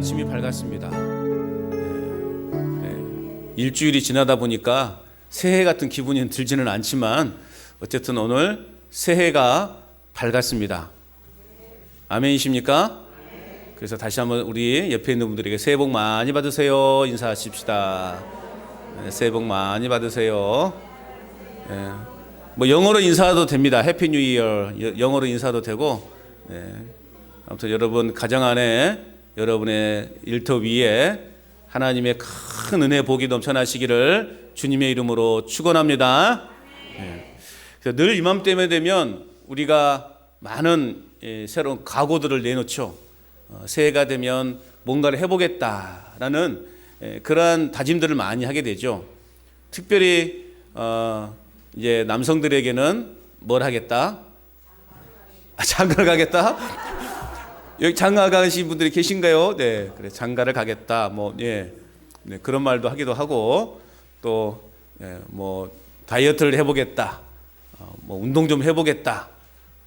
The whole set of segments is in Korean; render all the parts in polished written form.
아침이 밝았습니다. 일주일이 지나다 보니까 새해 같은 기분이 들지는 않지만 어쨌든 오늘 새해가 밝았습니다. 아멘이십니까? 그래서 다시 한번 우리 옆에 있는 분들에게 새해 복 많이 받으세요 인사하십시다. 새해 복 많이 받으세요. 뭐 영어로 인사도 됩니다. 해피 뉴 이어 영어로 인사도 되고. 아무튼 여러분 가정 안에 여러분의 일터 위에 하나님의 큰 은혜 복이 넘쳐나시기를 주님의 이름으로 축원합니다. 그래서 늘 이맘때면 되면 우리가 많은 새로운 각오들을 내놓죠. 새해가 되면 뭔가를 해보겠다라는 그러한 다짐들을 많이 하게 되죠. 특별히 이제 남성들에게는 뭘 하겠다? 장가를 가겠다? 여기 장가 가신 분들이 계신가요? 네, 그래 장가를 가겠다. 뭐 그런 말도 하기도 하고 또 뭐 다이어트를 해보겠다. 뭐 운동 좀 해보겠다.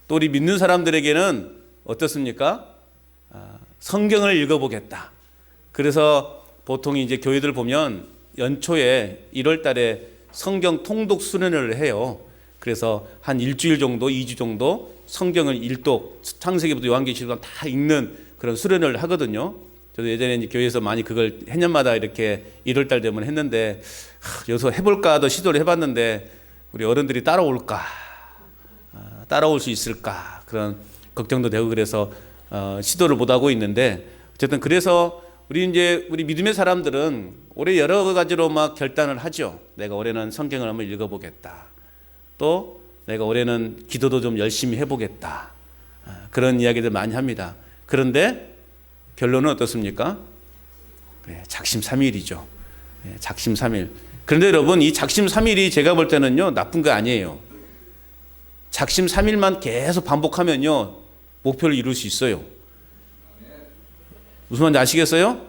또 우리 믿는 사람들에게는 어떻습니까? 성경을 읽어보겠다. 그래서 보통 이제 교회들 보면 연초에 1월 달에 성경 통독 수련회를 해요. 그래서 한 일주일 정도, 2주 정도 성경을 일독, 창세기부터 요한계시록 다 읽는 그런 수련회를 하거든요. 저도 예전에 이제 교회에서 많이 그걸 해년마다 이렇게 1월 달 되면 했는데, 여기서 해볼까 하도 시도를 해봤는데, 우리 어른들이 따라올까, 따라올 수 있을까, 그런 걱정도 되고 그래서 시도를 못하고 있는데, 어쨌든 그래서 우리 믿음의 사람들은 올해 여러 가지로 막 결단을 하죠. 내가 올해는 성경을 한번 읽어보겠다. 또 내가 올해는 기도도 좀 열심히 해보겠다. 그런 이야기들 많이 합니다. 그런데 결론은 어떻습니까? 작심삼일이죠. 작심삼일. 그런데 여러분 이 작심삼일이 제가 볼 때는요 나쁜 거 아니에요. 작심삼일만 계속 반복하면요 목표를 이룰 수 있어요. 무슨 말인지 아시겠어요?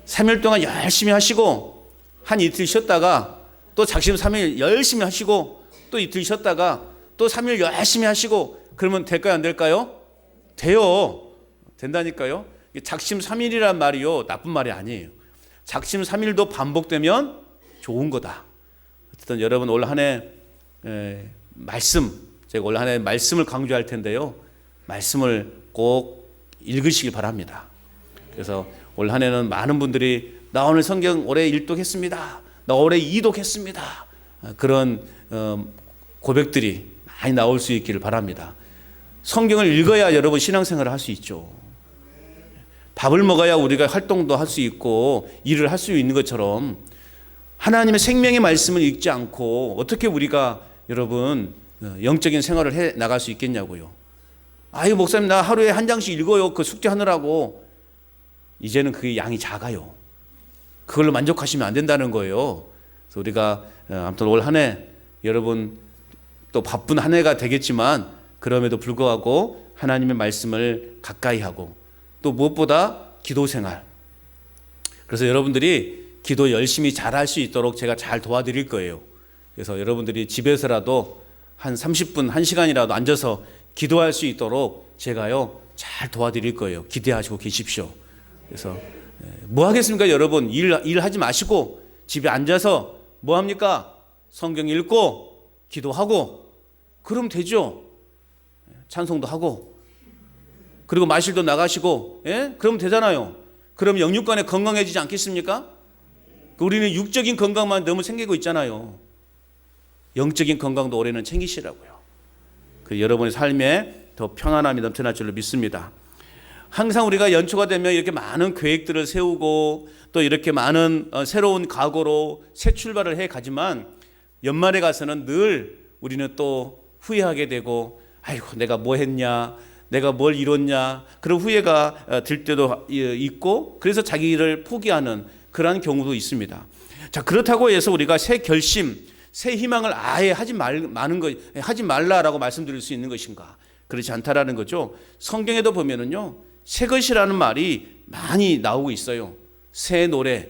3일 동안 열심히 하시고 한 이틀 쉬었다가 또 작심삼일 열심히 하시고 또 이틀 쉬었다가 또 3일 열심히 하시고 그러면 될까요 안 될까요? 돼요. 된다니까요. 작심삼일이란 말이요 나쁜 말이 아니에요. 작심삼일도 반복되면 좋은 거다. 어쨌든 여러분 올 한 해 말씀, 제가 올 한 해 말씀을 강조할 텐데요 말씀을 꼭 읽으시길 바랍니다. 그래서 올 한 해는 많은 분들이 나 오늘 성경 올해 1독했습니다. 나 올해 2독했습니다. 그런 고백들이 많이 나올 수 있기를 바랍니다. 성경을 읽어야 여러분 신앙생활을 할 수 있죠. 밥을 먹어야 우리가 활동도 할 수 있고 일을 할 수 있는 것처럼 하나님의 생명의 말씀을 읽지 않고 어떻게 우리가 여러분 영적인 생활을 해 나갈 수 있겠냐고요. 아유 목사님 나 하루에 한 장씩 읽어요. 그 숙제하느라고. 이제는 그게 양이 작아요. 그걸로 만족하시면 안 된다는 거예요. 그래서 우리가 아무튼 올 한 해 여러분 또 바쁜 한 해가 되겠지만 그럼에도 불구하고 하나님의 말씀을 가까이 하고 또 무엇보다 기도 생활. 그래서 여러분들이 기도 열심히 잘할 수 있도록 제가 잘 도와드릴 거예요. 그래서 여러분들이 집에서라도 한 30분, 1시간이라도 앉아서 기도할 수 있도록 제가요 잘 도와드릴 거예요. 기대하시고 계십시오. 그래서 뭐 하겠습니까 여러분? 일하지 마시고 집에 앉아서 뭐 합니까? 성경 읽고 기도하고 그러면 되죠. 찬송도 하고 그리고 마실도 나가시고 그러면 되잖아요. 그럼 영육간에 건강해지지 않겠습니까? 우리는 육적인 건강만 너무 챙기고 있잖아요. 영적인 건강도 올해는 챙기시라고요. 그 여러분의 삶에 더 평안함이 넘쳐날 줄로 믿습니다. 항상 우리가 연초가 되면 이렇게 많은 계획들을 세우고 또 이렇게 많은 새로운 각오로 새 출발을 해 가지만 연말에 가서는 늘 우리는 또 후회하게 되고 아이고 내가 뭐 했냐 내가 뭘 이뤘냐 그런 후회가 들 때도 있고 그래서 자기를 포기하는 그러한 경우도 있습니다. 자 그렇다고 해서 우리가 새 결심 새 희망을 아예 하지 말라라고 말씀드릴 수 있는 것인가? 그렇지 않다라는 거죠. 성경에도 보면은요 새 것이라는 말이 많이 나오고 있어요. 새 노래,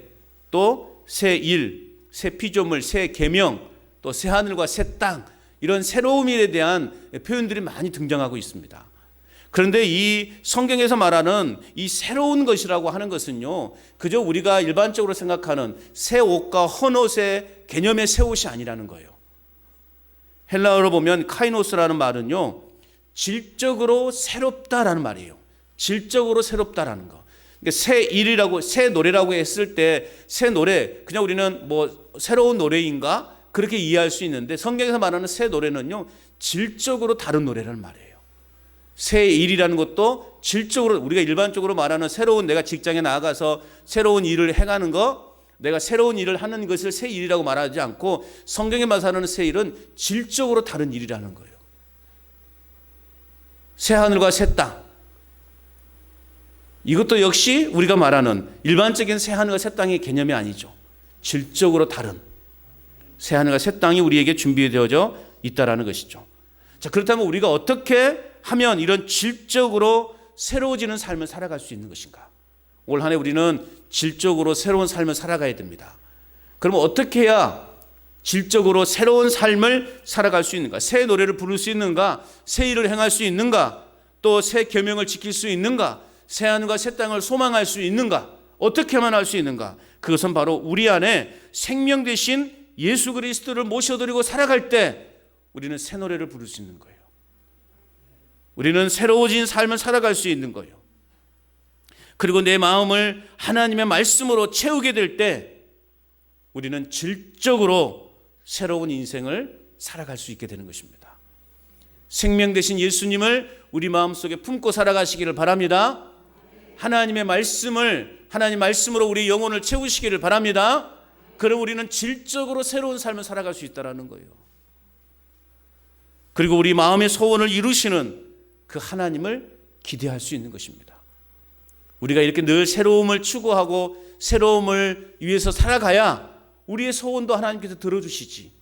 또 새 일, 새 피조물, 새 계명, 또 새 하늘과 새 땅 이런 새로움에 대한 표현들이 많이 등장하고 있습니다. 그런데 이 성경에서 말하는 이 새로운 것이라고 하는 것은요, 그저 우리가 일반적으로 생각하는 새 옷과 헌 옷의 개념의 새 옷이 아니라는 거예요. 헬라어로 보면 카이노스라는 말은요, 질적으로 새롭다라는 말이에요. 질적으로 새롭다라는 거. 그러니까 새 일이라고, 새 노래라고 했을 때 새 노래, 그냥 우리는 뭐 새로운 노래인가 그렇게 이해할 수 있는데, 성경에서 말하는 새 노래는요, 질적으로 다른 노래라는 말이에요. 새 일이라는 것도 질적으로, 우리가 일반적으로 말하는 새로운, 내가 직장에 나가서 새로운 일을 해가는 거, 내가 새로운 일을 하는 것을 새 일이라고 말하지 않고, 성경에 말하는 새 일은 질적으로 다른 일이라는 거예요. 새 하늘과 새 땅, 이것도 역시 우리가 말하는 일반적인 새 하늘과 새 땅의 개념이 아니죠. 질적으로 다른 새 하늘과 새 땅이 우리에게 준비되어져 있다라는 것이죠. 자, 그렇다면 우리가 어떻게 하면 이런 질적으로 새로워지는 삶을 살아갈 수 있는 것인가? 올 한 해 우리는 질적으로 새로운 삶을 살아가야 됩니다. 그럼 어떻게 해야 질적으로 새로운 삶을 살아갈 수 있는가? 새 노래를 부를 수 있는가? 새 일을 행할 수 있는가? 또 새 계명을 지킬 수 있는가? 새 하늘과 새 땅을 소망할 수 있는가? 어떻게만 할 수 있는가? 그것은 바로 우리 안에 생명 되신 예수 그리스도를 모셔드리고 살아갈 때 우리는 새 노래를 부를 수 있는 거예요. 우리는 새로워진 삶을 살아갈 수 있는 거예요. 그리고 내 마음을 하나님의 말씀으로 채우게 될 때 우리는 질적으로 새로운 인생을 살아갈 수 있게 되는 것입니다. 생명 되신 예수님을 우리 마음속에 품고 살아가시기를 바랍니다. 하나님의 말씀을, 하나님 말씀으로 우리 영혼을 채우시기를 바랍니다. 그럼 우리는 질적으로 새로운 삶을 살아갈 수 있다는 거예요. 그리고 우리 마음의 소원을 이루시는 그 하나님을 기대할 수 있는 것입니다. 우리가 이렇게 늘 새로움을 추구하고 새로움을 위해서 살아가야 우리의 소원도 하나님께서 들어주시지.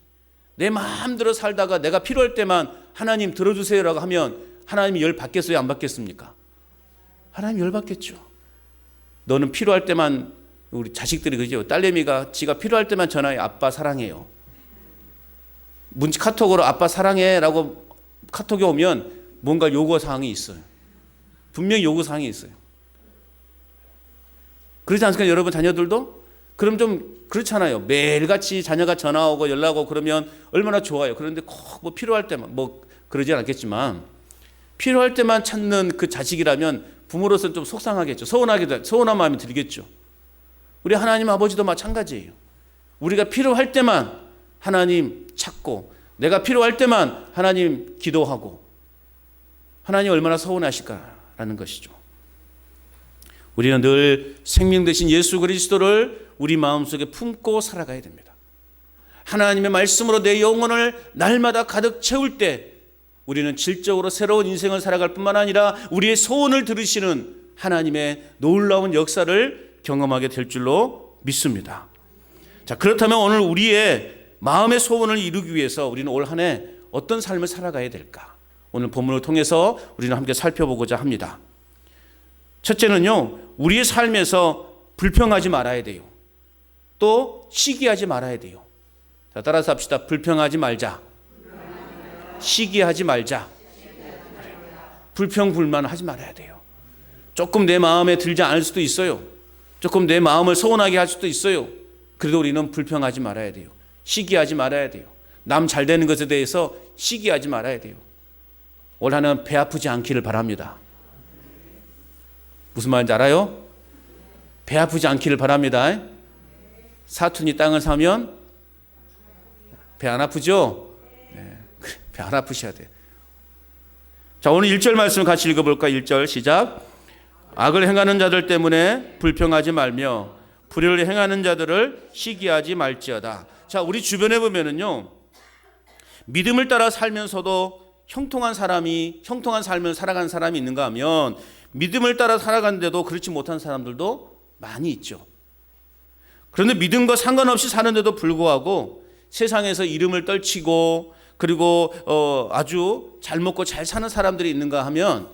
내 마음대로 살다가 내가 필요할 때만 하나님 들어주세요라고 하면 하나님이 열 받겠어요, 안 받겠습니까? 하나님 열 받겠죠. 너는 필요할 때만, 우리 자식들이 그죠? 딸내미가 지가 필요할 때만 전화해. 아빠 사랑해요. 문자 카톡으로 아빠 사랑해라고 카톡이 오면 뭔가 요구사항이 있어요. 분명히 요구사항이 있어요. 그렇지 않습니까? 여러분 자녀들도? 그럼 좀 그렇잖아요. 매일같이 자녀가 전화 오고 연락 오고 그러면 얼마나 좋아요. 그런데 꼭 뭐 필요할 때만, 뭐 그러진 않겠지만 필요할 때만 찾는 그 자식이라면 부모로서는 좀 속상하겠죠. 서운한 마음이 들겠죠. 우리 하나님 아버지도 마찬가지예요. 우리가 필요할 때만 하나님 찾고, 내가 필요할 때만 하나님 기도하고, 하나님 얼마나 서운하실까라는 것이죠. 우리는 늘 생명 되신 예수 그리스도를 우리 마음속에 품고 살아가야 됩니다. 하나님의 말씀으로 내 영혼을 날마다 가득 채울 때 우리는 질적으로 새로운 인생을 살아갈 뿐만 아니라 우리의 소원을 들으시는 하나님의 놀라운 역사를 경험하게 될 줄로 믿습니다. 자, 그렇다면 오늘 우리의 마음의 소원을 이루기 위해서 우리는 올 한 해 어떤 삶을 살아가야 될까? 오늘 본문을 통해서 우리는 함께 살펴보고자 합니다. 첫째는요, 우리의 삶에서 불평하지 말아야 돼요. 또 시기하지 말아야 돼요. 자, 따라서 합시다. 불평하지 말자. 시기하지 말자. 불평불만하지 말아야 돼요. 조금 내 마음에 들지 않을 수도 있어요. 조금 내 마음을 서운하게 할 수도 있어요. 그래도 우리는 불평하지 말아야 돼요. 시기하지 말아야 돼요. 남 잘 되는 것에 대해서 시기하지 말아야 돼요. 올 한 해는 배 아프지 않기를 바랍니다. 무슨 말인지 알아요? 배 아프지 않기를 바랍니다. 사촌이 땅을 사면 배 안 아프죠? 네, 배 안 아프셔야 돼요. 자, 오늘 1절 말씀을 같이 읽어볼까? 1절 시작. 악을 행하는 자들 때문에 불평하지 말며 불의를 행하는 자들을 시기하지 말지어다. 자, 우리 주변에 보면은요, 믿음을 따라 살면서도 형통한 삶을 살아가는 사람이 있는가 하면 믿음을 따라 살아가는데도 그렇지 못한 사람들도 많이 있죠. 그런데 믿음과 상관없이 사는데도 불구하고 세상에서 이름을 떨치고 그리고 아주 잘 먹고 잘 사는 사람들이 있는가 하면,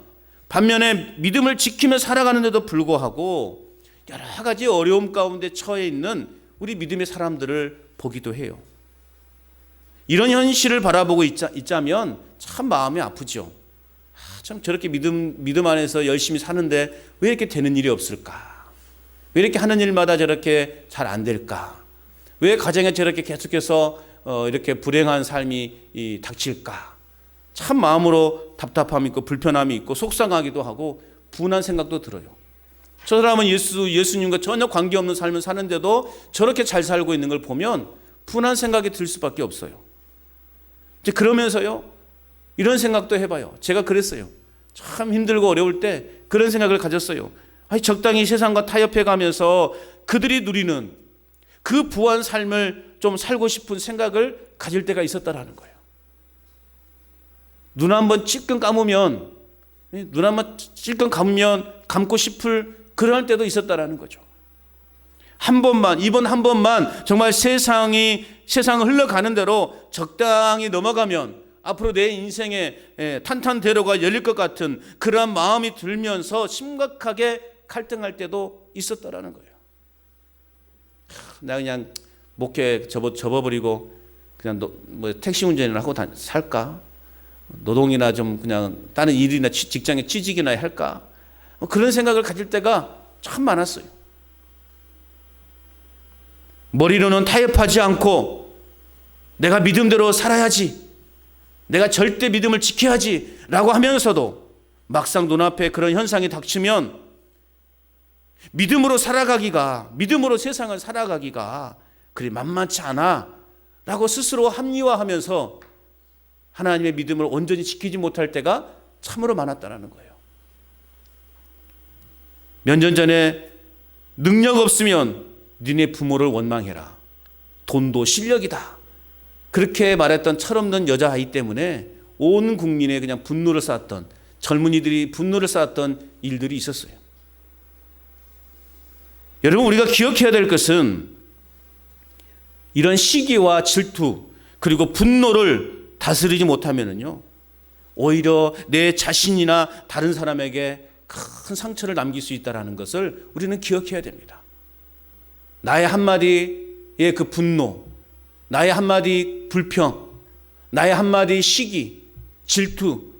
반면에 믿음을 지키며 살아가는데도 불구하고 여러 가지 어려움 가운데 처해 있는 우리 믿음의 사람들을 보기도 해요. 이런 현실을 바라보고 있자면 참 마음이 아프죠. 참 저렇게 믿음 안에서 열심히 사는데 왜 이렇게 되는 일이 없을까? 왜 이렇게 하는 일마다 저렇게 잘 안 될까? 왜 가정에 저렇게 계속해서 이렇게 불행한 삶이 닥칠까? 참 마음으로 답답함이 있고 불편함이 있고 속상하기도 하고 분한 생각도 들어요. 저 사람은 예수님과 전혀 관계없는 삶을 사는데도 저렇게 잘 살고 있는 걸 보면 분한 생각이 들 수밖에 없어요. 이제 그러면서요, 이런 생각도 해봐요. 제가 그랬어요. 참 힘들고 어려울 때 그런 생각을 가졌어요. 아니, 적당히 세상과 타협해 가면서 그들이 누리는 그 부한 삶을 좀 살고 싶은 생각을 가질 때가 있었다라는 거예요. 눈 한번 찔끔 감으면 감고 싶을 그럴 때도 있었다라는 거죠. 이번 한 번만 정말 세상을 흘러가는 대로 적당히 넘어가면 앞으로 내 인생에 탄탄대로가 열릴 것 같은 그러한 마음이 들면서 심각하게 갈등할 때도 있었다라는 거예요. 나 그냥 목회 접어버리고 그냥 택시 운전이나 하고 살까? 노동이나 좀 그냥 다른 일이나 직장에 취직이나 할까? 그런 생각을 가질 때가 참 많았어요. 머리로는 타협하지 않고 내가 믿음대로 살아야지, 내가 절대 믿음을 지켜야지 라고 하면서도 막상 눈앞에 그런 현상이 닥치면 믿음으로 세상을 살아가기가 그리 만만치 않아 라고 스스로 합리화하면서 하나님의 믿음을 온전히 지키지 못할 때가 참으로 많았다는 거예요. 몇 년 전에 능력 없으면 니네 부모를 원망해라. 돈도 실력이다. 그렇게 말했던 철없는 여자아이 때문에 온 국민에 그냥 분노를 쌓았던, 젊은이들이 분노를 쌓았던 일들이 있었어요. 여러분, 우리가 기억해야 될 것은 이런 시기와 질투 그리고 분노를 다스리지 못하면은요, 오히려 내 자신이나 다른 사람에게 큰 상처를 남길 수 있다는 것을 우리는 기억해야 됩니다. 나의 한마디의 그 분노, 나의 한마디 불평, 나의 한마디 시기, 질투,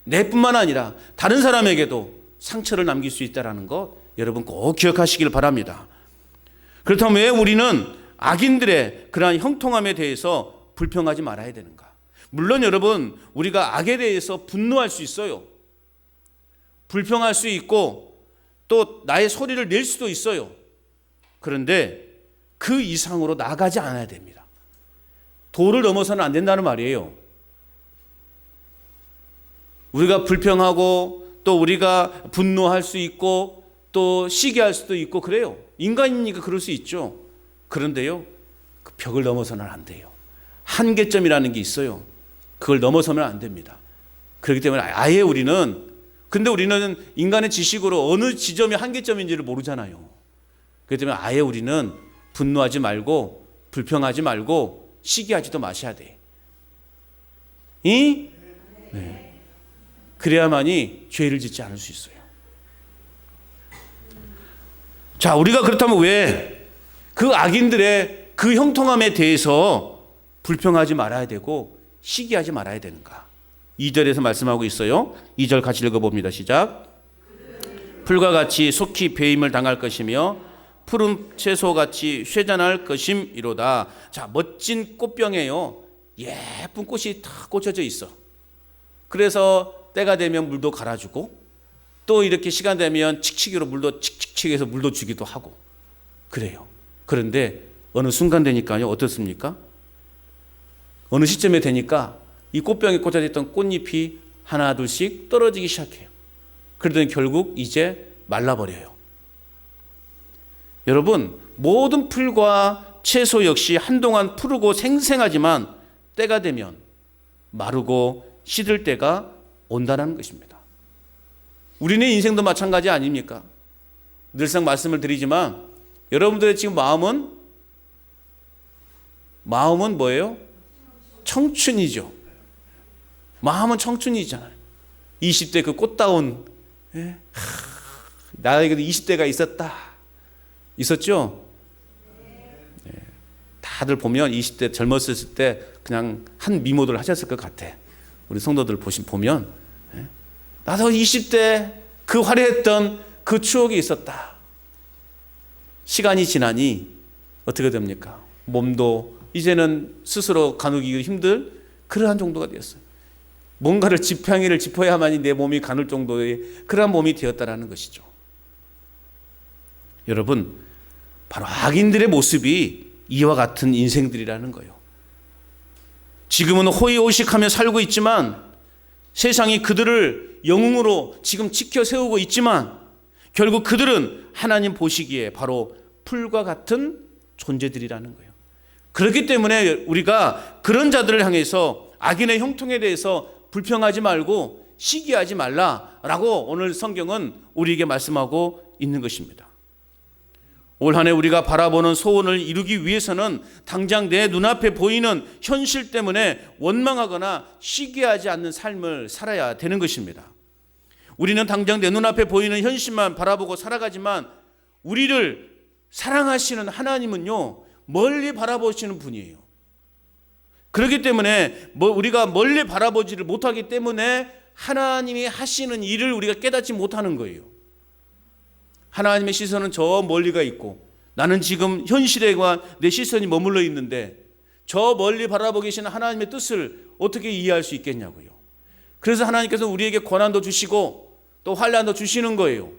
내뿐만 아니라 다른 사람에게도 상처를 남길 수 있다는 것 여러분 꼭 기억하시길 바랍니다. 그렇다면 왜 우리는 악인들의 그러한 형통함에 대해서 불평하지 말아야 되는가? 물론 여러분, 우리가 악에 대해서 분노할 수 있어요. 불평할 수 있고 또 나의 소리를 낼 수도 있어요. 그런데 그 이상으로 나가지 않아야 됩니다. 도를 넘어서는 안 된다는 말이에요. 우리가 불평하고 또 우리가 분노할 수 있고 또 시기할 수도 있고 그래요. 인간이니까 그럴 수 있죠. 그런데요, 그 벽을 넘어서는 안 돼요. 한계점이라는 게 있어요. 그걸 넘어서면 안 됩니다. 그렇기 때문에 아예 우리는 인간의 지식으로 어느 지점이 한계점인지를 모르잖아요. 그렇기 때문에 아예 우리는 분노하지 말고 불평하지 말고 시기하지도 마셔야 돼. 네. 그래야만이 죄를 짓지 않을 수 있어요. 자, 우리가 그렇다면 왜 그 악인들의 그 형통함에 대해서 불평하지 말아야 되고 시기하지 말아야 되는가? 2절에서 말씀하고 있어요. 2절 같이 읽어봅니다. 시작. 풀과 같이 속히 배임을 당할 것이며 푸른 채소같이 쇠잔할 것임이로다. 자, 멋진 꽃병에요, 예쁜 꽃이 다 꽂혀져 있어. 그래서 때가 되면 물도 갈아주고 또 이렇게 시간 되면 칙칙이로 물도 칙칙칙해서 물도 주기도 하고 그래요. 그런데 어느 순간 되니까요, 어떻습니까? 어느 시점에 되니까 이 꽃병에 꽂혀 있던 꽃잎이 하나 둘씩 떨어지기 시작해요. 그러더니 결국 이제 말라버려요. 여러분, 모든 풀과 채소 역시 한동안 푸르고 생생하지만 때가 되면 마르고 시들 때가 온다는 것입니다. 우리네 인생도 마찬가지 아닙니까? 늘상 말씀을 드리지만 여러분들의 지금 마음은 뭐예요? 청춘이죠. 마음은 청춘이잖아요. 20대 그 꽃다운, 나에게도 20대가 있었죠? 네. 다들 보면 20대 젊었을 때 그냥 한 미모들 하셨을 것 같아. 우리 성도들 보면 나도 20대 그 화려했던 그 추억이 있었다. 시간이 지나니 어떻게 됩니까? 몸도 이제는 스스로 가누기 힘들 그러한 정도가 되었어요. 뭔가를 지팡이를 짚어야만이 내 몸이 가눌 정도의 그러한 몸이 되었다라는 것이죠. 여러분, 바로 악인들의 모습이 이와 같은 인생들이라는 거예요. 지금은 호의호식하며 살고 있지만 세상이 그들을 영웅으로 지금 지켜 세우고 있지만 결국 그들은 하나님 보시기에 바로 풀과 같은 존재들이라는 거예요. 그렇기 때문에 우리가 그런 자들을 향해서 악인의 형통에 대해서 불평하지 말고 시기하지 말라라고 오늘 성경은 우리에게 말씀하고 있는 것입니다. 올 한 해 우리가 바라보는 소원을 이루기 위해서는 당장 내 눈앞에 보이는 현실 때문에 원망하거나 시기하지 않는 삶을 살아야 되는 것입니다. 우리는 당장 내 눈앞에 보이는 현실만 바라보고 살아가지만 우리를 사랑하시는 하나님은요, 멀리 바라보시는 분이에요. 그렇기 때문에 우리가 멀리 바라보지를 못하기 때문에 하나님이 하시는 일을 우리가 깨닫지 못하는 거예요. 하나님의 시선은 저 멀리가 있고 나는 지금 현실에만 내 시선이 머물러 있는데 저 멀리 바라보고 계시는 하나님의 뜻을 어떻게 이해할 수 있겠냐고요. 그래서 하나님께서 우리에게 고난도 주시고 또 환난도 주시는 거예요.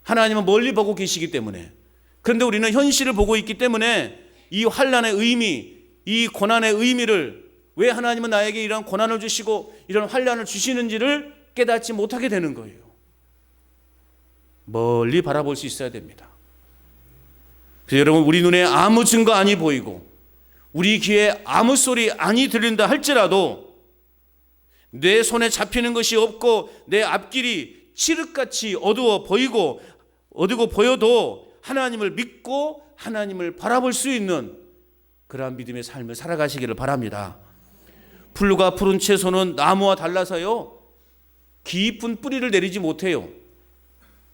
하나님은 멀리 보고 계시기 때문에. 그런데 우리는 현실을 보고 있기 때문에 이 환난의 의미, 이 고난의 의미를 왜 하나님은 나에게 이런 고난을 주시고 이런 환난을 주시는지를 깨닫지 못하게 되는 거예요. 멀리 바라볼 수 있어야 됩니다. 그래서 여러분, 우리 눈에 아무 증거 안이 보이고 우리 귀에 아무 소리 안이 들린다 할지라도 내 손에 잡히는 것이 없고 내 앞길이 칠흑같이 어두워 보여도 하나님을 믿고 하나님을 바라볼 수 있는 그러한 믿음의 삶을 살아가시기를 바랍니다. 풀과 푸른 채소는 나무와 달라서요, 깊은 뿌리를 내리지 못해요.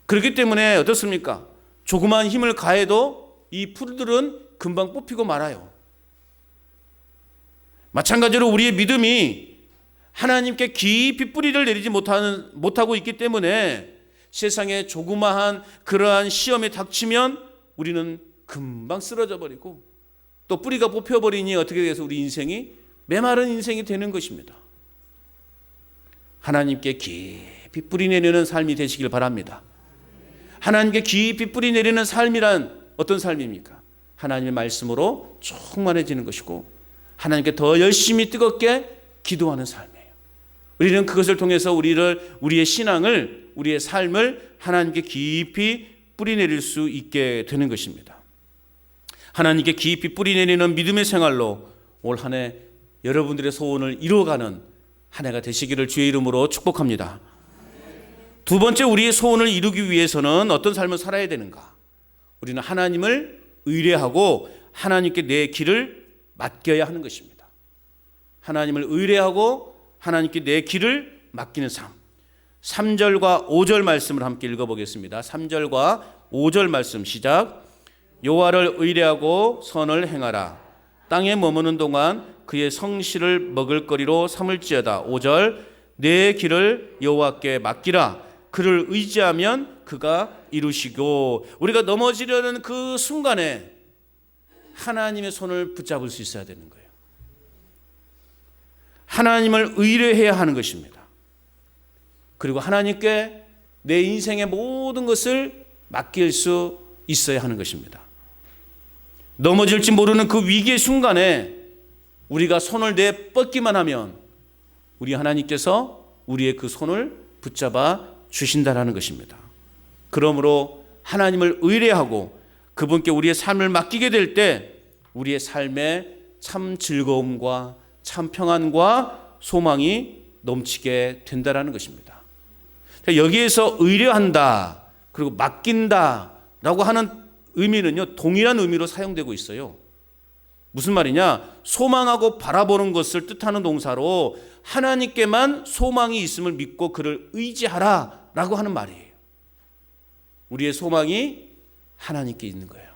그렇기 때문에 어떻습니까? 조그만 힘을 가해도 이 풀들은 금방 뽑히고 말아요. 마찬가지로 우리의 믿음이 하나님께 깊이 뿌리를 내리지 못하고 있기 때문에 세상에 조그마한 그러한 시험에 닥치면 우리는 금방 쓰러져 버리고 또 뿌리가 뽑혀버리니 어떻게 돼서 우리 인생이 메마른 인생이 되는 것입니다. 하나님께 깊이 뿌리 내리는 삶이 되시길 바랍니다. 하나님께 깊이 뿌리 내리는 삶이란 어떤 삶입니까? 하나님의 말씀으로 충만해지는 것이고 하나님께 더 열심히 뜨겁게 기도하는 삶이에요. 우리는 그것을 통해서 우리의 신앙을, 우리의 삶을 하나님께 깊이 뿌리 내릴 수 있게 되는 것입니다. 하나님께 깊이 뿌리 내리는 믿음의 생활로 올 한 해 여러분들의 소원을 이루어가는 한 해가 되시기를 주의 이름으로 축복합니다. 두 번째, 우리의 소원을 이루기 위해서는 어떤 삶을 살아야 되는가? 우리는 하나님을 의뢰하고 하나님께 내 길을 맡겨야 하는 것입니다. 하나님을 의뢰하고 하나님께 내 길을 맡기는 삶. 3절과 5절 말씀을 함께 읽어보겠습니다. 3절과 5절 말씀 시작. 여호와를 의뢰하고 선을 행하라. 땅에 머무는 동안 그의 성실을 먹을거리로 삼을지어다. 5절. 내 길을 여호와께 맡기라. 그를 의지하면 그가 이루시고. 우리가 넘어지려는 그 순간에 하나님의 손을 붙잡을 수 있어야 되는 거예요. 하나님을 의뢰해야 하는 것입니다. 그리고 하나님께 내 인생의 모든 것을 맡길 수 있어야 하는 것입니다. 넘어질지 모르는 그 위기의 순간에 우리가 손을 내뻗기만 하면 우리 하나님께서 우리의 그 손을 붙잡아 주신다라는 것입니다. 그러므로 하나님을 의뢰하고 그분께 우리의 삶을 맡기게 될 때 우리의 삶에 참 즐거움과 참 평안과 소망이 넘치게 된다라는 것입니다. 여기에서 의뢰한다 그리고 맡긴다라고 하는 의미는요, 동일한 의미로 사용되고 있어요. 무슨 말이냐? 소망하고 바라보는 것을 뜻하는 동사로 하나님께만 소망이 있음을 믿고 그를 의지하라 라고 하는 말이에요. 우리의 소망이 하나님께 있는 거예요.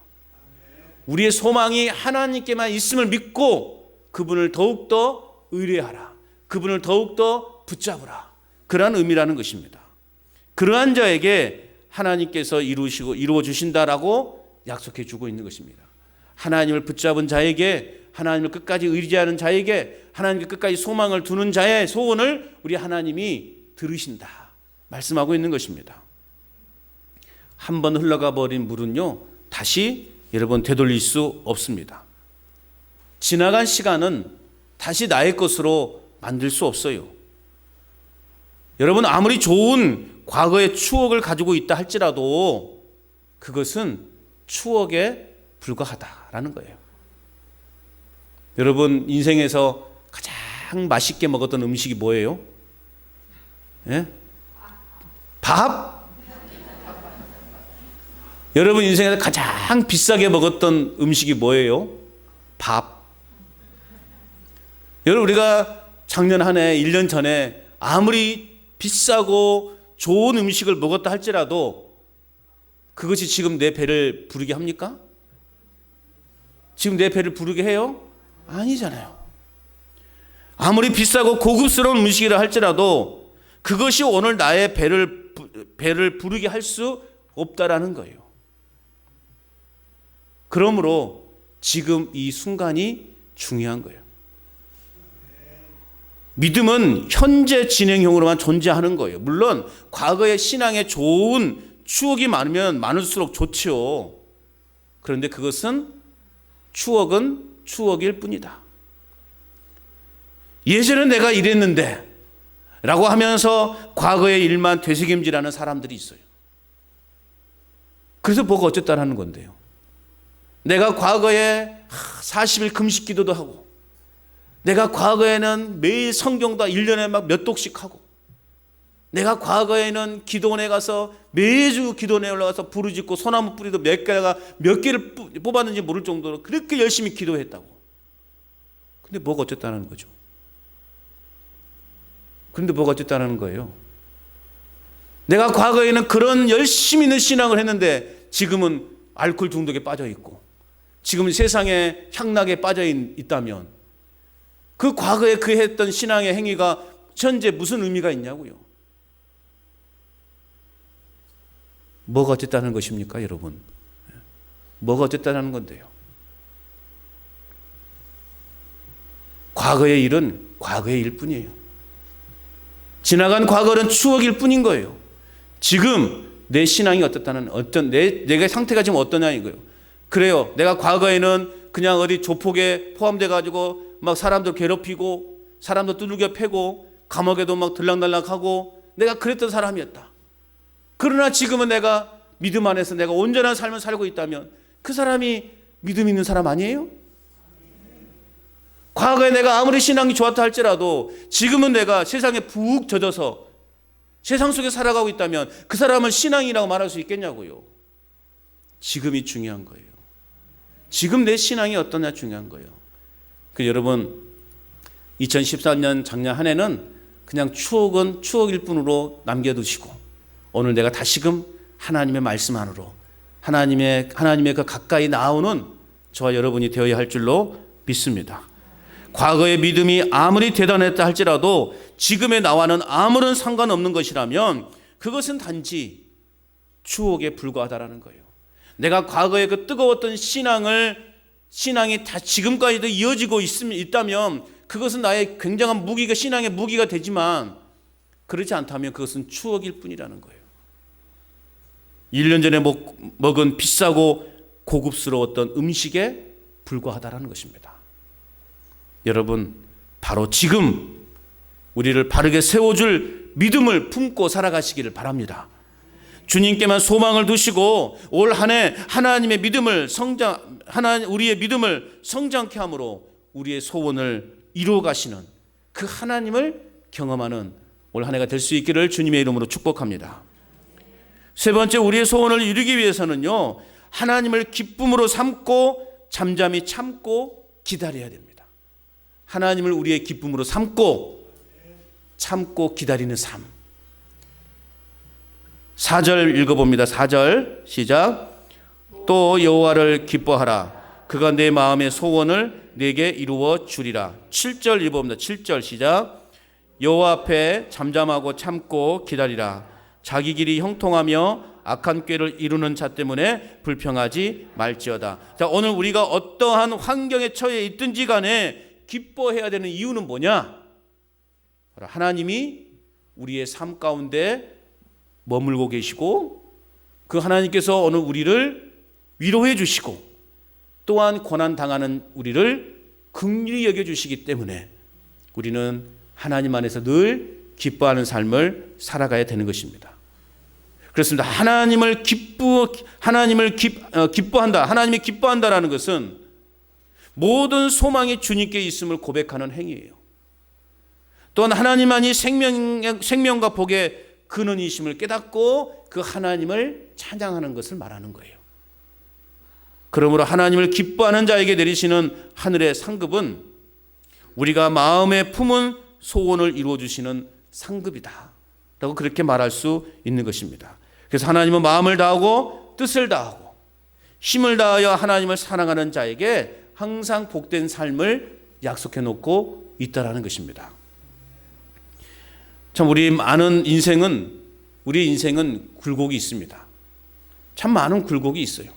우리의 소망이 하나님께만 있음을 믿고 그분을 더욱더 의뢰하라. 그분을 더욱더 붙잡으라. 그러한 의미라는 것입니다. 그러한 자에게 하나님께서 이루어 주신다라고 약속해 주고 있는 것입니다. 하나님을 붙잡은 자에게, 하나님을 끝까지 의지하는 자에게, 하나님께 끝까지 소망을 두는 자의 소원을 우리 하나님이 들으신다 말씀하고 있는 것입니다. 한번 흘러가 버린 물은요, 다시 여러분 되돌릴 수 없습니다. 지나간 시간은 다시 나의 것으로 만들 수 없어요. 여러분, 아무리 좋은 과거의 추억을 가지고 있다 할지라도 그것은 추억에 불과하다라는 거예요. 여러분, 인생에서 가장 맛있게 먹었던 음식이 뭐예요? 예? 밥? 여러분, 인생에서 가장 비싸게 먹었던 음식이 뭐예요? 밥. 여러분, 우리가 작년 한 해, 1년 전에 아무리 비싸고 좋은 음식을 먹었다 할지라도 그것이 지금 내 배를 부르게 합니까? 지금 내 배를 부르게 해요? 아니잖아요. 아무리 비싸고 고급스러운 음식이라 할지라도 그것이 오늘 나의 배를 부르게 할 수 없다라는 거예요. 그러므로 지금 이 순간이 중요한 거예요. 믿음은 현재 진행형으로만 존재하는 거예요. 물론 과거의 신앙에 좋은 추억이 많으면 많을수록 좋죠. 그런데 그것은 추억은 추억일 뿐이다. 예전에 내가 이랬는데 라고 하면서 과거의 일만 되새김질하는 사람들이 있어요. 그래서 뭐가 어쨌다라는 건데요. 내가 과거에 40일 금식 기도도 하고, 내가 과거에는 매일 성경도 1년에 막 몇 독씩 하고, 내가 과거에는 기도원에 가서 매주 기도원에 올라가서 부르짖고 소나무 뿌리도 몇 개를 뽑았는지 모를 정도로 그렇게 열심히 기도했다고. 근데 뭐가 어쨌다는 거죠? 그런데 뭐가 어쨌다는 거예요? 내가 과거에는 그런 열심히 있는 신앙을 했는데 지금은 알코올 중독에 빠져 있고, 지금은 세상에 향락에 빠져 있다면 그 과거에 그 했던 신앙의 행위가 현재 무슨 의미가 있냐고요? 뭐가 어쨌다는 것입니까, 여러분? 뭐가 어쨌다는 건데요? 과거의 일은 과거의 일 뿐이에요. 지나간 과거는 추억일 뿐인 거예요. 지금 내 신앙이 어떻다는, 내가 상태가 지금 어떠냐 이거예요. 그래요. 내가 과거에는 그냥 어디 조폭에 포함돼 가지고 막 사람들 괴롭히고 사람들 두들겨 패고 감옥에도 막 들락날락하고 내가 그랬던 사람이었다. 그러나 지금은 내가 믿음 안에서 내가 온전한 삶을 살고 있다면 그 사람이 믿음 있는 사람 아니에요? 과거에 내가 아무리 신앙이 좋았다 할지라도 지금은 내가 세상에 푹 젖어서 세상 속에 살아가고 있다면 그 사람은 신앙이라고 말할 수 있겠냐고요. 지금이 중요한 거예요. 지금 내 신앙이 어떠냐 중요한 거예요. 여러분, 2013년 작년 한 해는 그냥 추억은 추억일 뿐으로 남겨두시고 오늘 내가 다시금 하나님의 말씀 안으로 하나님의 그 가까이 나오는 저와 여러분이 되어야 할 줄로 믿습니다. 과거의 믿음이 아무리 대단했다 할지라도 지금의 나와는 아무런 상관없는 것이라면 그것은 단지 추억에 불과하다라는 거예요. 내가 과거에 그 뜨거웠던 신앙이 다 지금까지도 이어지고 있다면 그것은 나의 굉장한 무기가, 신앙의 무기가 되지만 그렇지 않다면 그것은 추억일 뿐이라는 거예요. 1년 전에 먹은 비싸고 고급스러웠던 음식에 불과하다라는 것입니다. 여러분, 바로 지금 우리를 바르게 세워줄 믿음을 품고 살아가시기를 바랍니다. 주님께만 소망을 두시고 올 한 해 하나님의 믿음을 우리의 믿음을 성장케 함으로 우리의 소원을 이루어 가시는 그 하나님을 경험하는 올 한 해가 될 수 있기를 주님의 이름으로 축복합니다. 세 번째, 우리의 소원을 이루기 위해서는요, 하나님을 기쁨으로 삼고 잠잠히 참고 기다려야 됩니다. 하나님을 우리의 기쁨으로 삼고 참고 기다리는 삶. 4절 읽어봅니다. 4절 시작. 또 여호와를 기뻐하라. 그가 내 마음의 소원을 내게 이루어 주리라. 7절 읽어봅니다. 7절 시작. 여호와 앞에 잠잠하고 참고 기다리라. 자기 길이 형통하며 악한 꾀를 이루는 자 때문에 불평하지 말지어다. 자, 오늘 우리가 어떠한 환경에 처해 있든지 간에 기뻐해야 되는 이유는 뭐냐? 하나님이 우리의 삶 가운데 머물고 계시고 그 하나님께서 오늘 우리를 위로해 주시고 또한 고난 당하는 우리를 긍휼히 여겨 주시기 때문에 우리는 하나님 안에서 늘 기뻐하는 삶을 살아가야 되는 것입니다. 그렇습니다. 하나님이 기뻐한다라는 것은 모든 소망이 주님께 있음을 고백하는 행위예요. 또한 하나님만이 생명과 복의 근원이심을 깨닫고 그 하나님을 찬양하는 것을 말하는 거예요. 그러므로 하나님을 기뻐하는 자에게 내리시는 하늘의 상급은 우리가 마음에 품은 소원을 이루어 주시는 상급이다 라고 그렇게 말할 수 있는 것입니다. 그래서 하나님은 마음을 다하고 뜻을 다하고 힘을 다하여 하나님을 사랑하는 자에게 항상 복된 삶을 약속해 놓고 있다라는 것입니다. 참 우리 인생은 굴곡이 있습니다. 참 많은 굴곡이 있어요.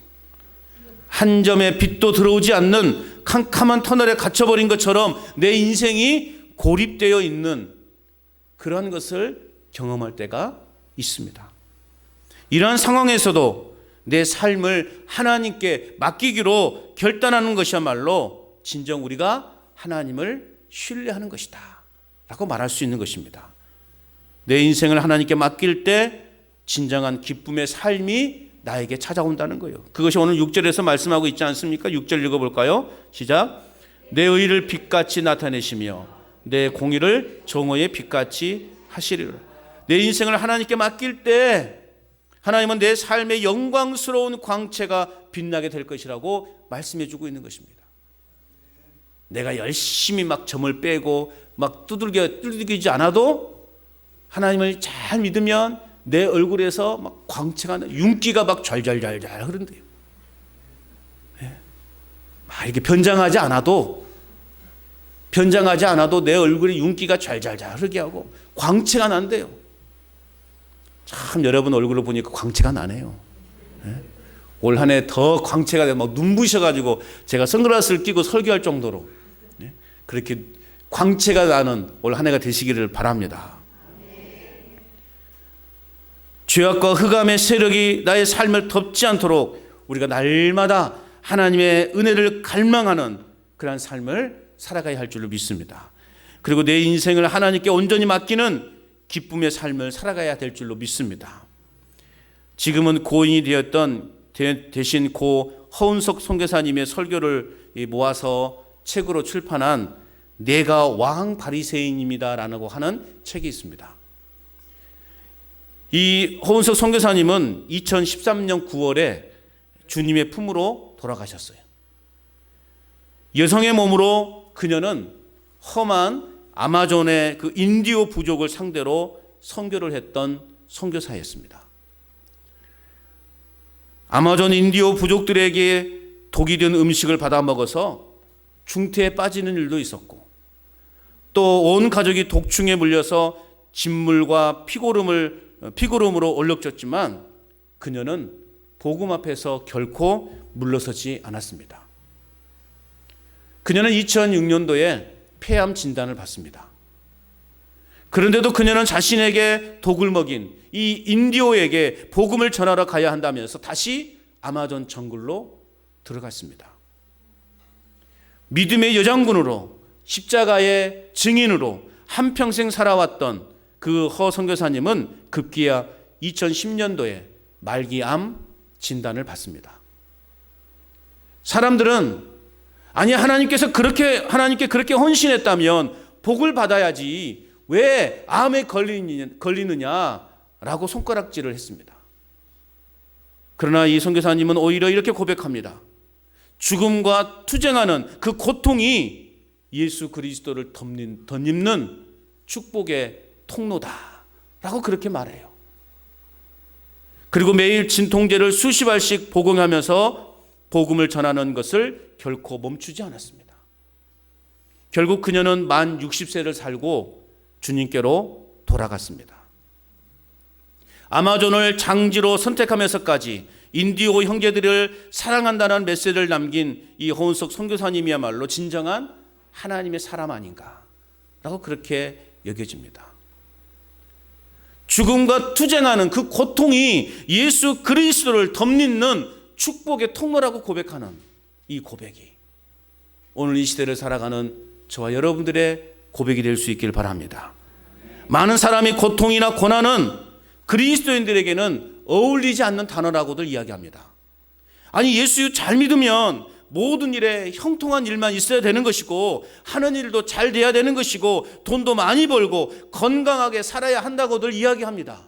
한 점의 빛도 들어오지 않는 캄캄한 터널에 갇혀버린 것처럼 내 인생이 고립되어 있는 그런 것을 경험할 때가 있습니다. 이러한 상황에서도 내 삶을 하나님께 맡기기로 결단하는 것이야말로 진정 우리가 하나님을 신뢰하는 것이다 라고 말할 수 있는 것입니다. 내 인생을 하나님께 맡길 때 진정한 기쁨의 삶이 나에게 찾아온다는 거예요. 그것이 오늘 6절에서 말씀하고 있지 않습니까? 6절 읽어볼까요? 시작. 내 의를 빛같이 나타내시며 내 공의를 정오의 빛같이 하시리라. 내 인생을 하나님께 맡길 때 하나님은 내 삶의 영광스러운 광채가 빛나게 될 것이라고 말씀해 주고 있는 것입니다. 내가 열심히 막 점을 빼고 막 두들기지 않아도 하나님을 잘 믿으면 내 얼굴에서 막 광채가 윤기가 막 잘잘잘잘 흐른대요. 막 이렇게 변장하지 않아도 내 얼굴에 윤기가 잘잘잘 흐르게 하고 광채가 난대요. 참 여러분 얼굴을 보니까 광채가 나네요. 올 한 해 더 광채가 막 눈부셔가지고 제가 선글라스를 끼고 설교할 정도로 그렇게 광채가 나는 올 한 해가 되시기를 바랍니다. 죄악과 흑암의 세력이 나의 삶을 덮지 않도록 우리가 날마다 하나님의 은혜를 갈망하는 그러한 삶을 살아가야 할 줄로 믿습니다. 그리고 내 인생을 하나님께 온전히 맡기는 기쁨의 삶을 살아가야 될 줄로 믿습니다. 지금은 고인이 되었던 대신 고 허은석 선교사님의 설교를 모아서 책으로 출판한 내가 왕 바리새인입니다라고 하는 책이 있습니다. 이 허은석 선교사님은 2013년 9월에 주님의 품으로 돌아가셨어요. 여성의 몸으로 그녀는 험한 아마존의 그 인디오 부족을 상대로 선교를 했던 선교사였습니다. 아마존 인디오 부족들에게 독이 든 음식을 받아 먹어서 중태에 빠지는 일도 있었고 또 온 가족이 독충에 물려서 진물과 피고름으로 얼룩졌지만 그녀는 복음 앞에서 결코 물러서지 않았습니다. 그녀는 2006년도에 폐암 진단을 받습니다. 그런데도 그녀는 자신에게 독을 먹인 이 인디오에게 복음을 전하러 가야 한다면서 다시 아마존 정글로 들어갔습니다. 믿음의 여장군으로 십자가의 증인으로 한평생 살아왔던 그 허 선교사님은 급기야 2010년도에 말기암 진단을 받습니다. 사람들은 아니 하나님께 그렇게 헌신했다면 복을 받아야지 왜 암에 걸리느냐라고 손가락질을 했습니다. 그러나 이 선교사님은 오히려 이렇게 고백합니다. 죽음과 투쟁하는 그 고통이 예수 그리스도를 덧입는 축복의 통로다라고 그렇게 말해요. 그리고 매일 진통제를 수십 알씩 복용하면서 복음을 전하는 것을 결코 멈추지 않았습니다. 결국 그녀는 만 60세를 살고 주님께로 돌아갔습니다. 아마존을 장지로 선택하면서까지 인디오 형제들을 사랑한다는 메시지를 남긴 이 허은석 선교사님이야말로 진정한 하나님의 사람 아닌가라고 그렇게 여겨집니다. 죽음과 투쟁하는 그 고통이 예수 그리스도를 덧잇는 축복의 통로라고 고백하는 이 고백이 오늘 이 시대를 살아가는 저와 여러분들의 고백이 될 수 있길 바랍니다. 많은 사람이 고통이나 고난은 그리스도인들에게는 어울리지 않는 단어라고들 이야기합니다. 아니, 예수 잘 믿으면 모든 일에 형통한 일만 있어야 되는 것이고 하는 일도 잘 돼야 되는 것이고 돈도 많이 벌고 건강하게 살아야 한다고들 이야기합니다.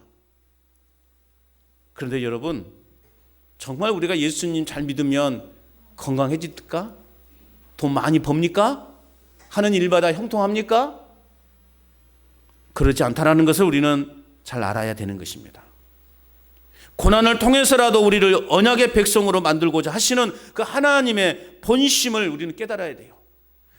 그런데 여러분, 정말 우리가 예수님 잘 믿으면 건강해질까? 돈 많이 법니까? 하는 일마다 형통합니까? 그렇지 않다는 것을 우리는 잘 알아야 되는 것입니다. 고난을 통해서라도 우리를 언약의 백성으로 만들고자 하시는 그 하나님의 본심을 우리는 깨달아야 돼요.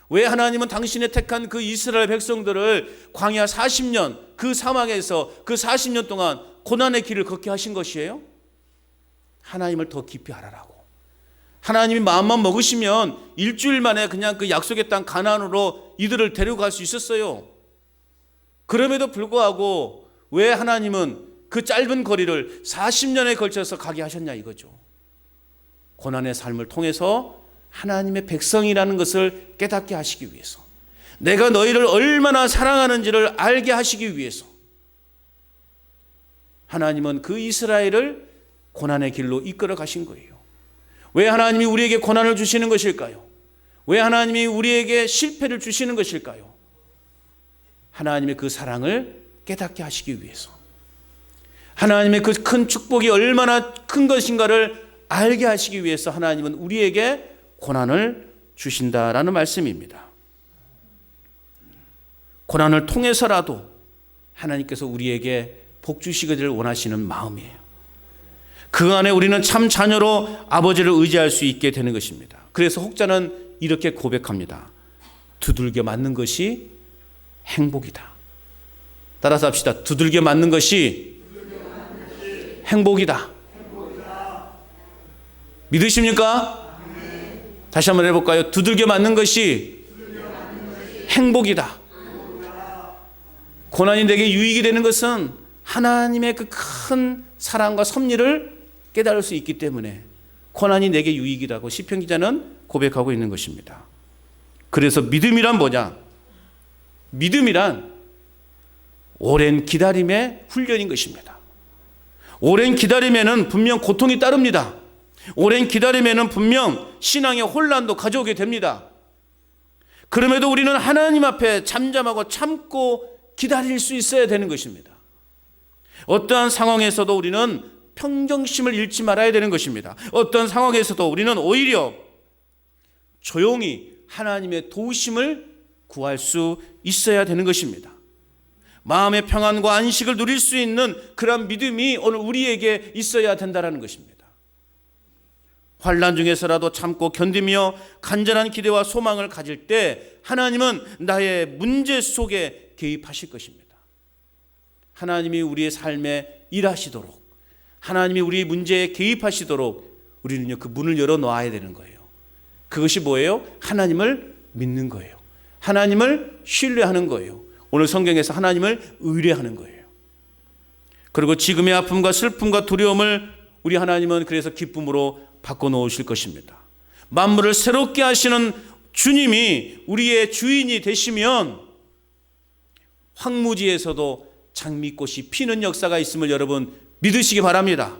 왜 하나님은 당신의 택한 그 이스라엘 백성들을 광야 40년 그 사막에서 그 40년 동안 고난의 길을 걷게 하신 것이에요? 하나님을 더 깊이 알아라고. 하나님이 마음만 먹으시면 일주일 만에 그냥 그 약속의 땅 가나안으로 이들을 데려갈 수 있었어요. 그럼에도 불구하고 왜 하나님은 그 짧은 거리를 40년에 걸쳐서 가게 하셨냐 이거죠. 고난의 삶을 통해서 하나님의 백성이라는 것을 깨닫게 하시기 위해서, 내가 너희를 얼마나 사랑하는지를 알게 하시기 위해서 하나님은 그 이스라엘을 고난의 길로 이끌어 가신 거예요. 왜 하나님이 우리에게 고난을 주시는 것일까요? 왜 하나님이 우리에게 실패를 주시는 것일까요? 하나님의 그 사랑을 깨닫게 하시기 위해서, 하나님의 그 큰 축복이 얼마나 큰 것인가를 알게 하시기 위해서 하나님은 우리에게 고난을 주신다라는 말씀입니다. 고난을 통해서라도 하나님께서 우리에게 복 주시기를 원하시는 마음이에요. 그 안에 우리는 참 자녀로 아버지를 의지할 수 있게 되는 것입니다. 그래서 혹자는 이렇게 고백합니다. 두들겨 맞는 것이 행복이다. 따라서 합시다. 두들겨 맞는 것이 행복이다. 믿으십니까? 다시 한번 해볼까요? 두들겨 맞는 것이 행복이다. 고난이 내게 유익이 되는 것은 하나님의 그 큰 사랑과 섭리를 깨달을 수 있기 때문에 고난이 내게 유익이라고 시편 기자는 고백하고 있는 것입니다. 그래서 믿음이란 뭐냐? 믿음이란 오랜 기다림의 훈련인 것입니다. 오랜 기다림에는 분명 고통이 따릅니다. 오랜 기다림에는 분명 신앙의 혼란도 가져오게 됩니다. 그럼에도 우리는 하나님 앞에 잠잠하고 참고 기다릴 수 있어야 되는 것입니다. 어떠한 상황에서도 우리는 평정심을 잃지 말아야 되는 것입니다. 어떤 상황에서도 우리는 오히려 조용히 하나님의 도우심을 구할 수 있어야 되는 것입니다. 마음의 평안과 안식을 누릴 수 있는 그런 믿음이 오늘 우리에게 있어야 된다는 것입니다. 환난 중에서라도 참고 견디며 간절한 기대와 소망을 가질 때 하나님은 나의 문제 속에 개입하실 것입니다. 하나님이 우리의 삶에 일하시도록, 하나님이 우리의 문제에 개입하시도록 우리는요, 그 문을 열어 놓아야 되는 거예요. 그것이 뭐예요? 하나님을 믿는 거예요. 하나님을 신뢰하는 거예요. 오늘 성경에서 하나님을 의뢰하는 거예요. 그리고 지금의 아픔과 슬픔과 두려움을 우리 하나님은 그래서 기쁨으로 바꿔놓으실 것입니다. 만물을 새롭게 하시는 주님이 우리의 주인이 되시면 황무지에서도 장미꽃이 피는 역사가 있음을 여러분 믿으시기 바랍니다.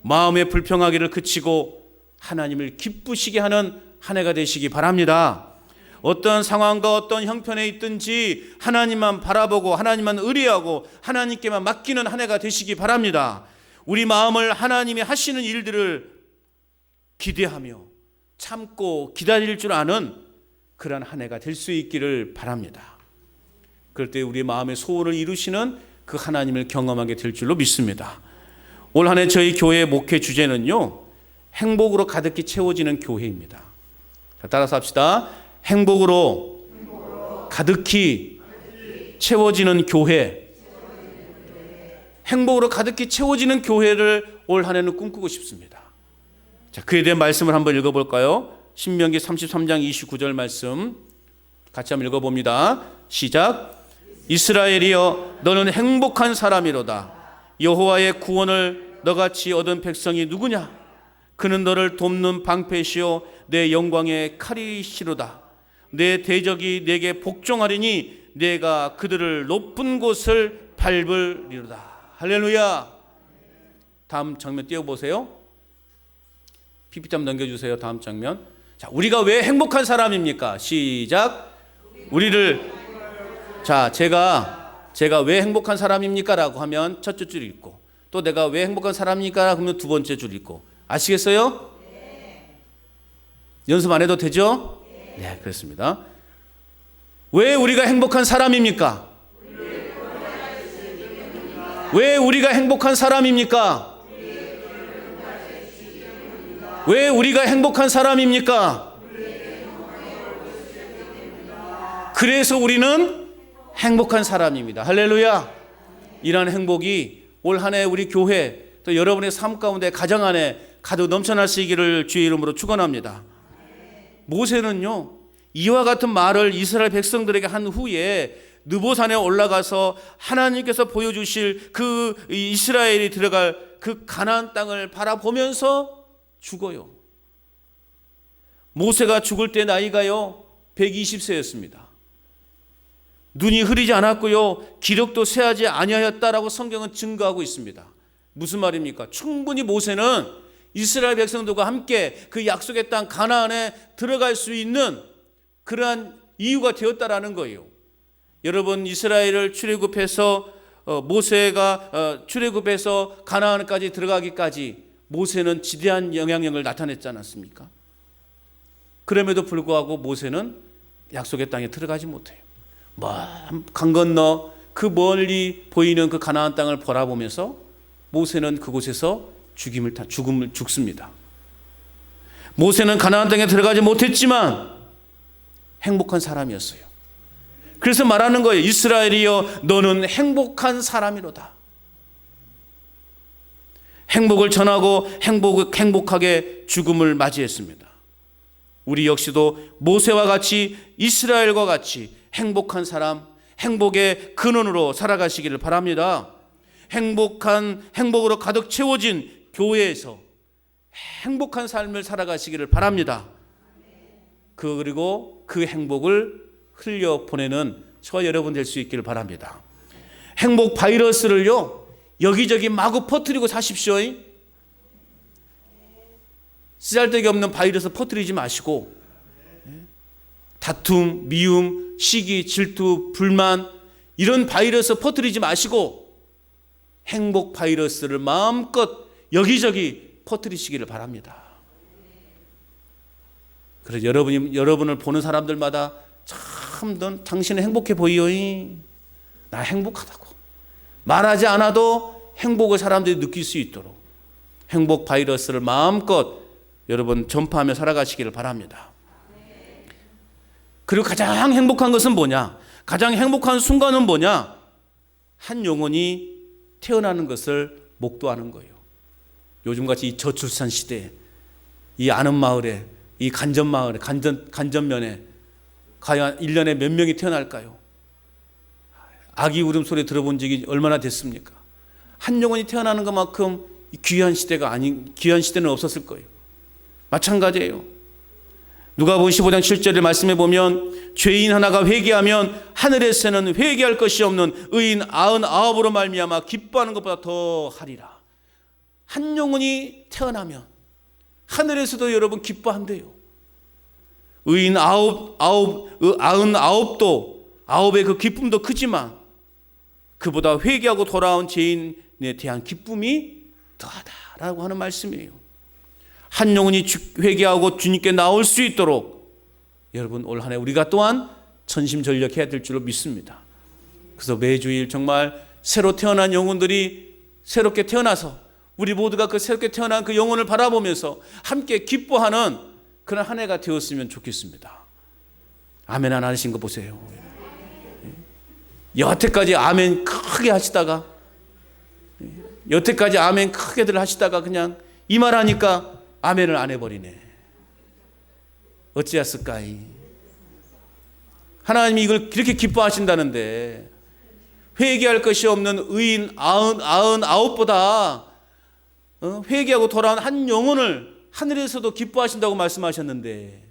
마음의 불평하기를 그치고 하나님을 기쁘시게 하는 한 해가 되시기 바랍니다. 어떤 상황과 어떤 형편에 있든지 하나님만 바라보고 하나님만 의뢰하고 하나님께만 맡기는 한 해가 되시기 바랍니다. 우리 마음을 하나님이 하시는 일들을 기대하며 참고 기다릴 줄 아는 그런 한 해가 될 수 있기를 바랍니다. 그럴 때 우리 마음의 소원을 이루시는 그 하나님을 경험하게 될 줄로 믿습니다. 올 한 해 저희 교회의 목회 주제는요, 행복으로 가득히 채워지는 교회입니다. 따라서 합시다. 행복으로 가득히 채워지는 교회, 행복으로 가득히 채워지는 교회를 올 한 해는 꿈꾸고 싶습니다. 자, 그에 대한 말씀을 한번 읽어볼까요? 신명기 33장 29절 말씀 같이 한번 읽어봅니다. 시작. 이스라엘이여 너는 행복한 사람이로다. 여호와의 구원을 너같이 얻은 백성이 누구냐? 그는 너를 돕는 방패시요 내 영광의 칼이시로다. 내 대적이 내게 복종하리니 내가 그들을 높은 곳을 밟으리로다. 할렐루야. 다음 장면 띄워보세요. PPT 한번 넘겨주세요. 다음 장면. 자, 우리가 왜 행복한 사람입니까? 시작. 우리를, 자, 제가 왜 행복한 사람입니까? 라고 하면 첫째 줄 읽고, 또 내가 왜 행복한 사람입니까? 그러면 두 번째 줄 읽고. 아시겠어요? 연습 안 해도 되죠? 네, 그렇습니다. 왜 우리가 행복한 사람입니까? 왜 우리가 행복한 사람입니까? 왜 우리가 행복한 사람입니까? 그래서 우리는 행복한 사람입니다. 할렐루야. 이러한 행복이 올 한 해 우리 교회 또 여러분의 삶 가운데 가정 안에 가득 넘쳐나시기를 주의 이름으로 축원합니다. 모세는요, 이와 같은 말을 이스라엘 백성들에게 한 후에 느보산에 올라가서 하나님께서 보여주실 그 이스라엘이 들어갈 그 가나안 땅을 바라보면서 죽어요. 모세가 죽을 때 나이가요 120세였습니다. 눈이 흐리지 않았고요, 기력도 쇠하지 아니하였다라고 성경은 증거하고 있습니다. 무슨 말입니까? 충분히 모세는 이스라엘 백성들과 함께 그 약속의 땅 가나안에 들어갈 수 있는 그러한 이유가 되었다라는 거예요. 여러분, 이스라엘을 출애굽해서 모세가 출애굽해서 가나안까지 들어가기까지 모세는 지대한 영향력을 나타냈지 않았습니까? 그럼에도 불구하고 모세는 약속의 땅에 들어가지 못해요. 강 건너 그 멀리 보이는 그 가나안 땅을 바라보면서 모세는 그곳에서 죽음을 죽습니다. 모세는 가나안 땅에 들어가지 못했지만 행복한 사람이었어요. 그래서 말하는 거예요. 이스라엘이여 너는 행복한 사람이로다. 행복을 전하고 행복하게 죽음을 맞이했습니다. 우리 역시도 모세와 같이 이스라엘과 같이 행복한 사람, 행복의 근원으로 살아가시기를 바랍니다. 행복으로 가득 채워진 교회에서 행복한 삶을 살아가시기를 바랍니다. 그리고 그 행복을 흘려보내는 저와 여러분 될 수 있기를 바랍니다. 행복 바이러스를요, 여기저기 마구 퍼뜨리고 사십시오. 쓰잘데기 없는 바이러스 퍼뜨리지 마시고, 다툼, 미움, 시기, 질투, 불만 이런 바이러스 퍼뜨리지 마시고 행복 바이러스를 마음껏 여기저기 퍼뜨리시기를 바랍니다. 그래서 여러분을 보는 사람들마다 참 넌 당신은 행복해 보이요. 나 행복하다고 말하지 않아도 행복을 사람들이 느낄 수 있도록 행복 바이러스를 마음껏 여러분 전파하며 살아가시기를 바랍니다. 그리고 가장 행복한 것은 뭐냐? 가장 행복한 순간은 뭐냐? 한 영혼이 태어나는 것을 목도하는 거예요. 요즘같이 이 저출산 시대에, 이 아는 마을에, 이 간전 마을에, 간전면에 과연 1년에 몇 명이 태어날까요? 아기 울음소리 들어본 적이 얼마나 됐습니까? 한 영혼이 태어나는 것만큼 귀한 시대는 없었을 거예요. 마찬가지예요. 누가복음 15장 7절의 말씀에 보면 죄인 하나가 회개하면 하늘에서는 회개할 것이 없는 의인 99으로 말미암아 기뻐하는 것보다 더 하리라. 한 영혼이 태어나면 하늘에서도 여러분 기뻐한대요. 의인 99의 그 기쁨도 크지만 그보다 회개하고 돌아온 죄인에 대한 기쁨이 더하다라고 하는 말씀이에요. 한 영혼이 회개하고 주님께 나올 수 있도록 여러분 올 한 해 우리가 또한 전심전력해야 될 줄로 믿습니다. 그래서 매주일 정말 새로 태어난 영혼들이 새롭게 태어나서 우리 모두가 그 새롭게 태어난 그 영혼을 바라보면서 함께 기뻐하는 그런 한 해가 되었으면 좋겠습니다. 아멘 안 하신 거 보세요. 여태까지 아멘 크게 하시다가, 여태까지 아멘 크게들 하시다가 그냥 이 말 하니까 아멘을 안 해버리네. 어찌했을까이? 하나님이 이걸 그렇게 기뻐하신다는데, 회개할 것이 없는 의인 99보다 회개하고 돌아온 한 영혼을 하늘에서도 기뻐하신다고 말씀하셨는데,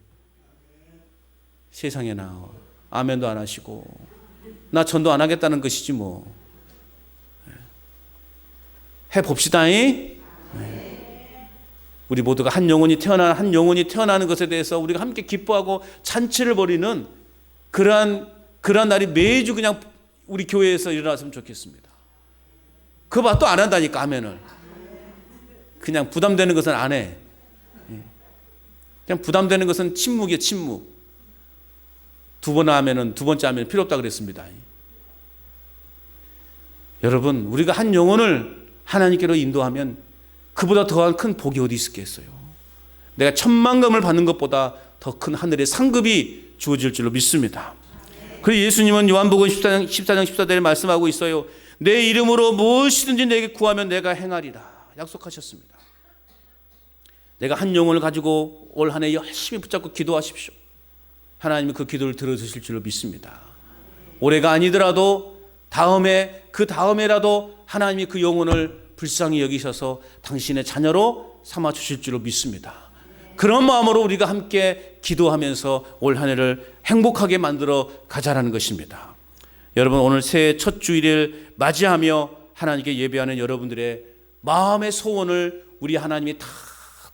세상에나 아멘도 안 하시고 나 전도 안 하겠다는 것이지 뭐. 해봅시다잉. 우리 모두가 한 영혼이 태어나는 것에 대해서 우리가 함께 기뻐하고 잔치를 벌이는 그러한 날이 매주 그냥 우리 교회에서 일어났으면 좋겠습니다. 그거 봐, 또 안 한다니까 아멘을. 그냥 부담되는 것은 안 해. 그냥 부담되는 것은 침묵이에요, 침묵. 두 번째 아멘은 필요 없다 그랬습니다. 여러분, 우리가 한 영혼을 하나님께로 인도하면 그보다 더한 큰 복이 어디 있겠어요? 내가 천만금을 받는 것보다 더 큰 하늘의 상급이 주어질 줄로 믿습니다. 그리고 예수님은 요한복음 14장 14절에 말씀하고 있어요. 내 이름으로 무엇이든지 내게 구하면 내가 행하리라 약속하셨습니다. 내가 한 영혼을 가지고 올 한 해 열심히 붙잡고 기도하십시오. 하나님은 그 기도를 들어주실 줄로 믿습니다. 올해가 아니더라도 그 다음에라도 하나님이 그 영혼을 불쌍히 여기셔서 당신의 자녀로 삼아 주실 줄로 믿습니다. 그런 마음으로 우리가 함께 기도하면서 올 한 해를 행복하게 만들어 가자라는 것입니다. 여러분, 오늘 새해 첫 주일을 맞이하며 하나님께 예배하는 여러분들의 마음의 소원을 우리 하나님이 다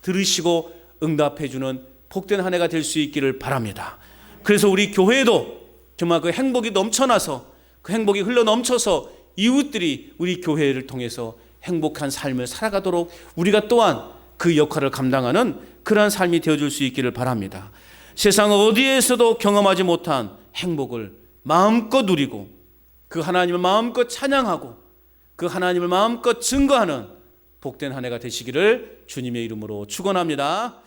들으시고 응답해 주는 복된 한 해가 될 수 있기를 바랍니다. 그래서 우리 교회도 정말 그 행복이 넘쳐나서, 그 행복이 흘러 넘쳐서 이웃들이 우리 교회를 통해서 행복한 삶을 살아가도록 우리가 또한 그 역할을 감당하는 그러한 삶이 되어줄 수 있기를 바랍니다. 세상 어디에서도 경험하지 못한 행복을 마음껏 누리고 그 하나님을 마음껏 찬양하고 그 하나님을 마음껏 증거하는 복된 한 해가 되시기를 주님의 이름으로 축원합니다.